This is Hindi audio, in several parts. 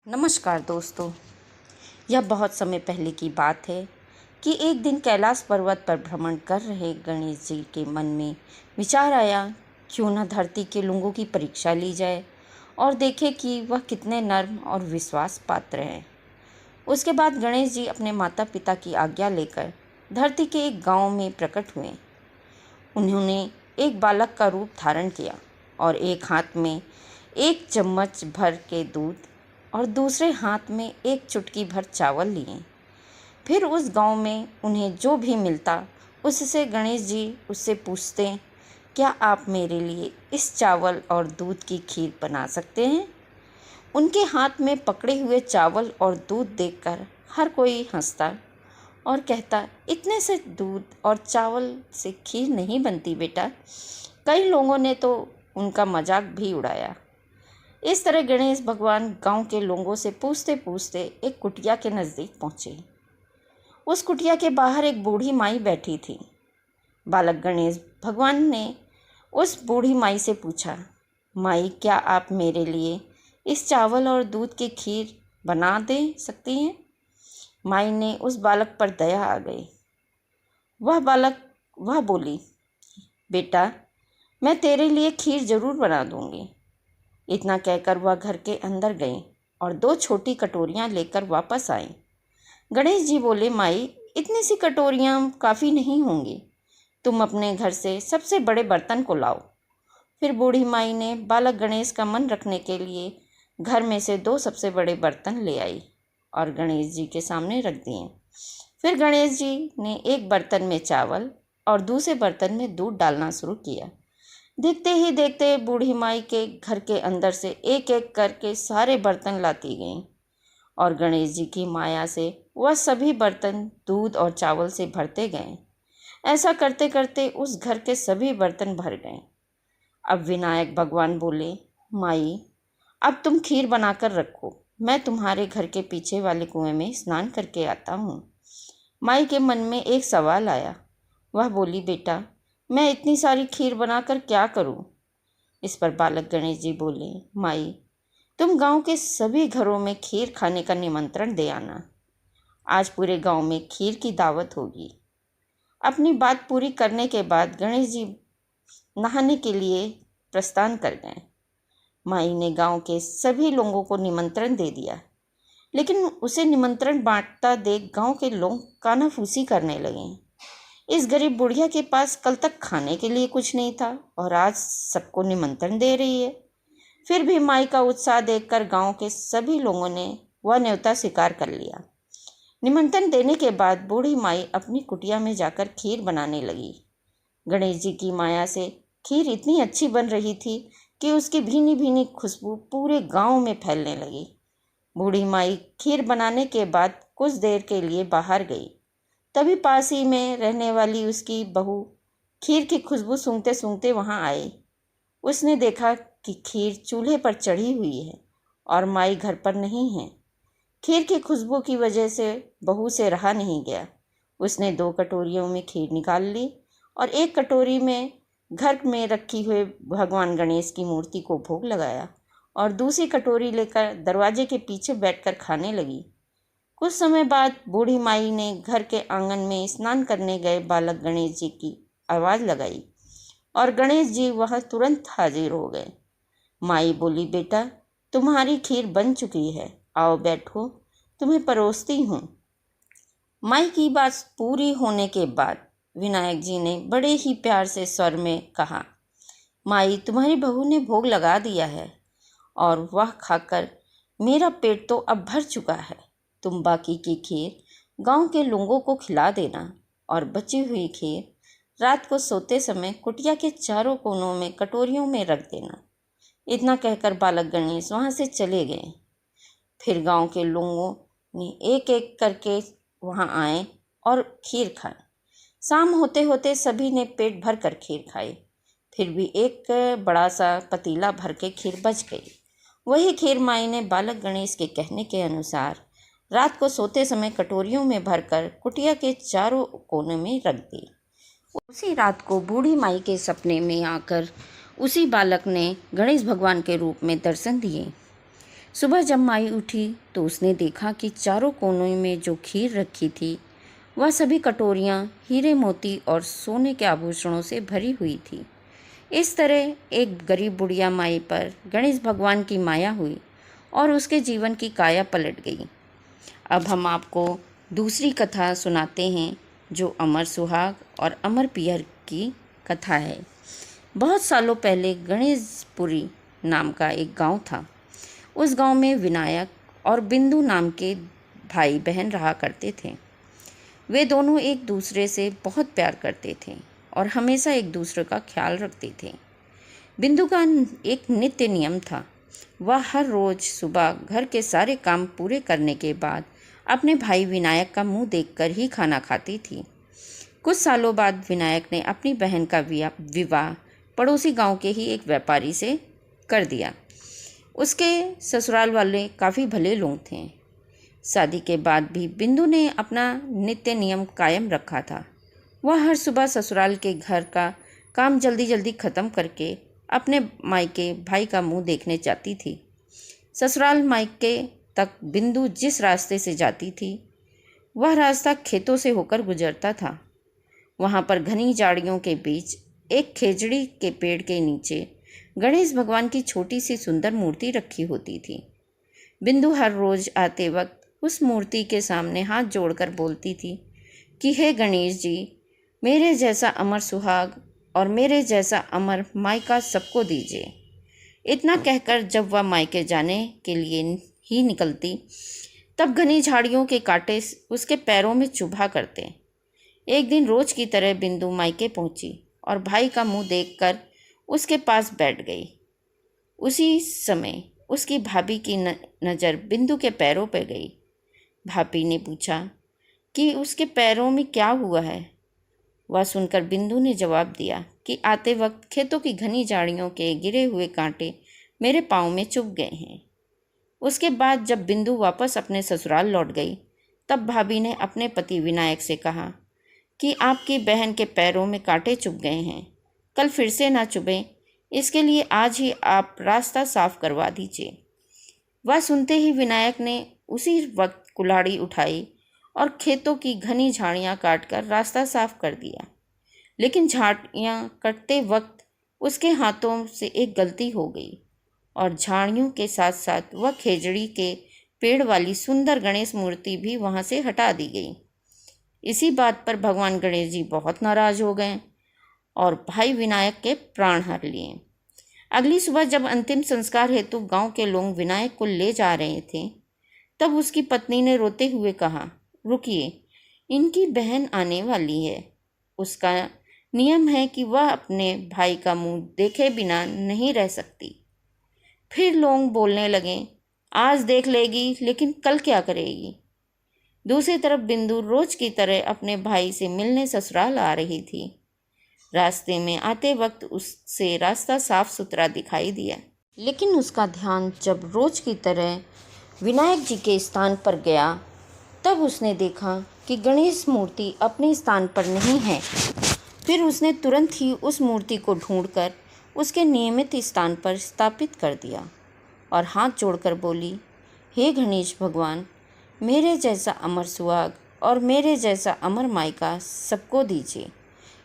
नमस्कार दोस्तों। यह बहुत समय पहले की बात है कि एक दिन कैलाश पर्वत पर भ्रमण कर रहे गणेश जी के मन में विचार आया, क्यों न धरती के लोगों की परीक्षा ली जाए और देखें कि वह कितने नर्म और विश्वास पात्र हैं। उसके बाद गणेश जी अपने माता पिता की आज्ञा लेकर धरती के एक गांव में प्रकट हुए। उन्होंने एक बालक का रूप धारण किया और एक हाथ में एक चम्मच भर के दूध और दूसरे हाथ में एक चुटकी भर चावल लिए। फिर उस गांव में उन्हें जो भी मिलता उससे गणेश जी उससे पूछते, क्या आप मेरे लिए इस चावल और दूध की खीर बना सकते हैं? उनके हाथ में पकड़े हुए चावल और दूध देखकर हर कोई हंसता और कहता, इतने से दूध और चावल से खीर नहीं बनती बेटा। कई लोगों ने तो उनका मजाक भी उड़ाया। इस तरह गणेश भगवान गांव के लोगों से पूछते पूछते एक कुटिया के नज़दीक पहुँचे। उस कुटिया के बाहर एक बूढ़ी माई बैठी थी। बालक गणेश भगवान ने उस बूढ़ी माई से पूछा, माई, क्या आप मेरे लिए इस चावल और दूध की खीर बना दे सकती हैं? माई ने उस बालक पर दया आ गई। वह बोली, बेटा, मैं तेरे लिए खीर जरूर बना दूंगी। इतना कहकर वह घर के अंदर गई और 2 छोटी कटोरियां लेकर वापस आई। गणेश जी बोले, माई, इतनी सी कटोरियां काफ़ी नहीं होंगी, तुम अपने घर से सबसे बड़े बर्तन को लाओ। फिर बूढ़ी माई ने बालक गणेश का मन रखने के लिए घर में से 2 सबसे बड़े बर्तन ले आई और गणेश जी के सामने रख दिए। फिर गणेश जी ने एक बर्तन में चावल और दूसरे बर्तन में दूध डालना शुरू किया। देखते ही देखते बूढ़ी माई के घर के अंदर से एक एक करके सारे बर्तन लाती गईं और गणेश जी की माया से वह सभी बर्तन दूध और चावल से भरते गए। ऐसा करते करते उस घर के सभी बर्तन भर गए। अब विनायक भगवान बोले, माई, अब तुम खीर बनाकर रखो, मैं तुम्हारे घर के पीछे वाले कुएं में स्नान करके आता हूँ। माई के मन में एक सवाल आया। वह बोली, बेटा, मैं इतनी सारी खीर बनाकर क्या करूं? इस पर बालक गणेश जी बोले, माई, तुम गांव के सभी घरों में खीर खाने का निमंत्रण दे आना। आज पूरे गांव में खीर की दावत होगी। अपनी बात पूरी करने के बाद गणेश जी नहाने के लिए प्रस्थान कर गए। माई ने गांव के सभी लोगों को निमंत्रण दे दिया, लेकिन उसे निमंत्रण बांटता देख गांव के लोग कानाफूसी करने लगे। इस गरीब बुढ़िया के पास कल तक खाने के लिए कुछ नहीं था और आज सबको निमंत्रण दे रही है। फिर भी माई का उत्साह देखकर गांव के सभी लोगों ने वह न्योता स्वीकार कर लिया। निमंत्रण देने के बाद बूढ़ी माई अपनी कुटिया में जाकर खीर बनाने लगी। गणेश जी की माया से खीर इतनी अच्छी बन रही थी कि उसकी भीनी भीनी खुशबू पूरे गांव में फैलने लगी। बूढ़ी माई खीर बनाने के बाद कुछ देर के लिए बाहर गई। तभी पास ही में रहने वाली उसकी बहू खीर की खुशबू सूंघते सूंघते वहां आई। उसने देखा कि खीर चूल्हे पर चढ़ी हुई है और माई घर पर नहीं है। खीर की खुशबू की वजह से बहू से रहा नहीं गया। उसने 2 कटोरियों में खीर निकाल ली और एक कटोरी में घर में रखी हुए भगवान गणेश की मूर्ति को भोग लगाया और दूसरी कटोरी लेकर दरवाजे के पीछे बैठकर खाने लगी। कुछ समय बाद बूढ़ी माई ने घर के आंगन में स्नान करने गए बालक गणेश जी की आवाज़ लगाई और गणेश जी वहाँ तुरंत हाजिर हो गए। माई बोली, बेटा, तुम्हारी खीर बन चुकी है, आओ बैठो, तुम्हें परोसती हूँ। माई की बात पूरी होने के बाद विनायक जी ने बड़े ही प्यार से स्वर में कहा, माई, तुम्हारी बहू ने भोग लगा दिया है और वह खाकर मेरा पेट तो अब भर चुका है। तुम बाकी की खीर गांव के लोगों को खिला देना और बची हुई खीर रात को सोते समय कुटिया के चारों कोनों में कटोरियों में रख देना। इतना कहकर बालक गणेश वहां से चले गए। फिर गांव के लोगों ने एक एक करके वहां आए और खीर खाई। शाम होते होते सभी ने पेट भर कर खीर खाई। फिर भी एक बड़ा सा पतीला भर के खीर बच गई। वही खीर माई ने बालक गणेश के कहने के अनुसार रात को सोते समय कटोरियों में भरकर कुटिया के चारों कोने में रख दी। उसी रात को बूढ़ी माई के सपने में आकर उसी बालक ने गणेश भगवान के रूप में दर्शन दिए। सुबह जब माई उठी तो उसने देखा कि चारों कोनों में जो खीर रखी थी वह सभी कटोरियाँ हीरे मोती और सोने के आभूषणों से भरी हुई थी। इस तरह एक गरीब बुढ़िया माई पर गणेश भगवान की माया हुई और उसके जीवन की काया पलट गई। अब हम आपको दूसरी कथा सुनाते हैं जो अमर सुहाग और अमर पियर की कथा है। बहुत सालों पहले गणेशपुरी नाम का एक गांव था। उस गांव में विनायक और बिंदु नाम के भाई बहन रहा करते थे। वे दोनों एक दूसरे से बहुत प्यार करते थे और हमेशा एक दूसरे का ख्याल रखते थे। बिंदु का एक नित्य नियम था। वह हर रोज़ सुबह घर के सारे काम पूरे करने के बाद अपने भाई विनायक का मुंह देखकर ही खाना खाती थी। कुछ सालों बाद विनायक ने अपनी बहन का विवाह पड़ोसी गांव के ही एक व्यापारी से कर दिया। उसके ससुराल वाले काफ़ी भले लोग थे। शादी के बाद भी बिंदु ने अपना नित्य नियम कायम रखा था। वह हर सुबह ससुराल के घर का काम जल्दी जल्दी ख़त्म करके अपने मायके भाई का मुंह देखने जाती थी। ससुराल मायके तक बिंदु जिस रास्ते से जाती थी वह रास्ता खेतों से होकर गुजरता था। वहाँ पर घनी झाड़ियों के बीच एक खेजड़ी के पेड़ के नीचे गणेश भगवान की छोटी सी सुंदर मूर्ति रखी होती थी। बिंदु हर रोज़ आते वक्त उस मूर्ति के सामने हाथ जोड़कर बोलती थी कि हे गणेश जी, मेरे जैसा अमर सुहाग और मेरे जैसा अमर मायका सबको दीजिए। इतना कहकर जब वह मायके जाने के लिए ही निकलती तब घनी झाड़ियों के कांटे उसके पैरों में चुभा करते। एक दिन रोज की तरह बिंदु मायके पहुंची और भाई का मुंह देखकर उसके पास बैठ गई। उसी समय उसकी भाभी की नज़र बिंदु के पैरों पर गई। भाभी ने पूछा कि उसके पैरों में क्या हुआ है। वह सुनकर बिंदु ने जवाब दिया कि आते वक्त खेतों की घनी झाड़ियों के गिरे हुए कांटे मेरे पाँव में चुभ गए हैं। उसके बाद जब बिंदु वापस अपने ससुराल लौट गई तब भाभी ने अपने पति विनायक से कहा कि आपकी बहन के पैरों में कांटे चुभ गए हैं, कल फिर से ना चुभें, इसके लिए आज ही आप रास्ता साफ करवा दीजिए। वह सुनते ही विनायक ने उसी वक्त कुल्हाड़ी उठाई और खेतों की घनी झाड़ियाँ काटकर रास्ता साफ कर दिया। लेकिन झाड़ियाँ कटते वक्त उसके हाथों से एक गलती हो गई और झाड़ियों के साथ साथ वह खेजड़ी के पेड़ वाली सुंदर गणेश मूर्ति भी वहाँ से हटा दी गई। इसी बात पर भगवान गणेश जी बहुत नाराज हो गए और भाई विनायक के प्राण हर लिए। अगली सुबह जब अंतिम संस्कार हेतु गांव के लोग विनायक को ले जा रहे थे तब उसकी पत्नी ने रोते हुए कहा, रुकिए, इनकी बहन आने वाली है। उसका नियम है कि वह अपने भाई का मुंह देखे बिना नहीं रह सकती। फिर लोग बोलने लगे, आज देख लेगी लेकिन कल क्या करेगी। दूसरी तरफ बिंदु रोज की तरह अपने भाई से मिलने ससुराल आ रही थी। रास्ते में आते वक्त उससे रास्ता साफ सुथरा दिखाई दिया, लेकिन उसका ध्यान जब रोज की तरह विनायक जी के स्थान पर गया तब उसने देखा कि गणेश मूर्ति अपने स्थान पर नहीं है। फिर उसने तुरंत ही उस मूर्ति को ढूंढकर उसके नियमित स्थान पर स्थापित कर दिया और हाथ जोड़कर बोली, हे गणेश भगवान, मेरे जैसा अमर सुहाग और मेरे जैसा अमर मायका सबको दीजिए।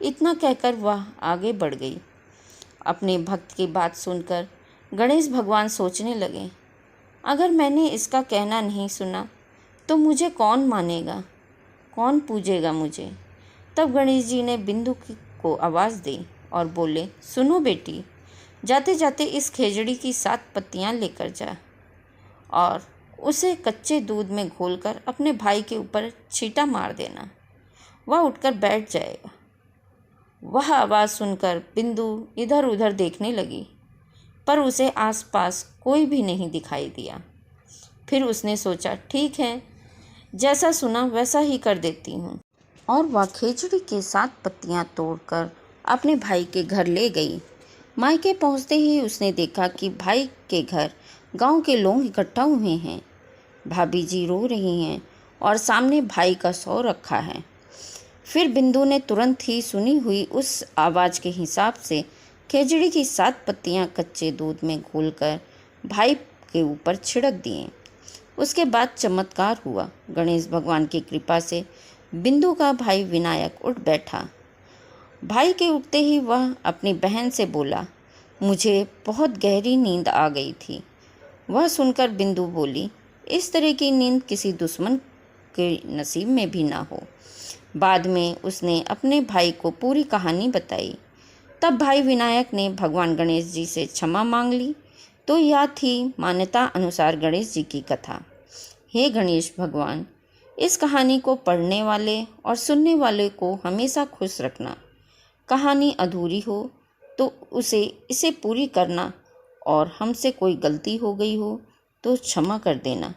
इतना कहकर वह आगे बढ़ गई। अपने भक्त की बात सुनकर गणेश भगवान सोचने लगे, अगर मैंने इसका कहना नहीं सुना तो मुझे कौन मानेगा, कौन पूजेगा मुझे। तब गणेश जी ने बिंदु को आवाज़ दी और बोले, सुनो बेटी, जाते जाते इस खेजड़ी की 7 पत्तियां लेकर जा और उसे कच्चे दूध में घोलकर अपने भाई के ऊपर छींटा मार देना, वह उठकर बैठ जाएगा। वह आवाज़ सुनकर बिंदु इधर उधर देखने लगी पर उसे आसपास कोई भी नहीं दिखाई दिया। फिर उसने सोचा, ठीक है, जैसा सुना वैसा ही कर देती हूँ, और वह खेजड़ी के 7 पत्तियाँ तोड़कर अपने भाई के घर ले गई। मायके पहुँचते ही उसने देखा कि भाई के घर गांव के लोग इकट्ठा हुए हैं। भाभी जी रो रही हैं और सामने भाई का शव रखा है। फिर बिंदु ने तुरंत ही सुनी हुई उस आवाज़ के हिसाब से खेजड़ी की 7 पत्तियां कच्चे दूध में घोलकर भाई के ऊपर छिड़क दिए। उसके बाद चमत्कार हुआ। गणेश भगवान की कृपा से बिंदु का भाई विनायक उठ बैठा। भाई के उठते ही वह अपनी बहन से बोला, मुझे बहुत गहरी नींद आ गई थी। वह सुनकर बिंदु बोली, इस तरह की नींद किसी दुश्मन के नसीब में भी ना हो। बाद में उसने अपने भाई को पूरी कहानी बताई। तब भाई विनायक ने भगवान गणेश जी से क्षमा मांग ली। तो यह थी मान्यता अनुसार गणेश जी की कथा। हे गणेश भगवान, इस कहानी को पढ़ने वाले और सुनने वाले को हमेशा खुश रखना। कहानी अधूरी हो तो इसे पूरी करना, और हमसे कोई गलती हो गई हो तो क्षमा कर देना।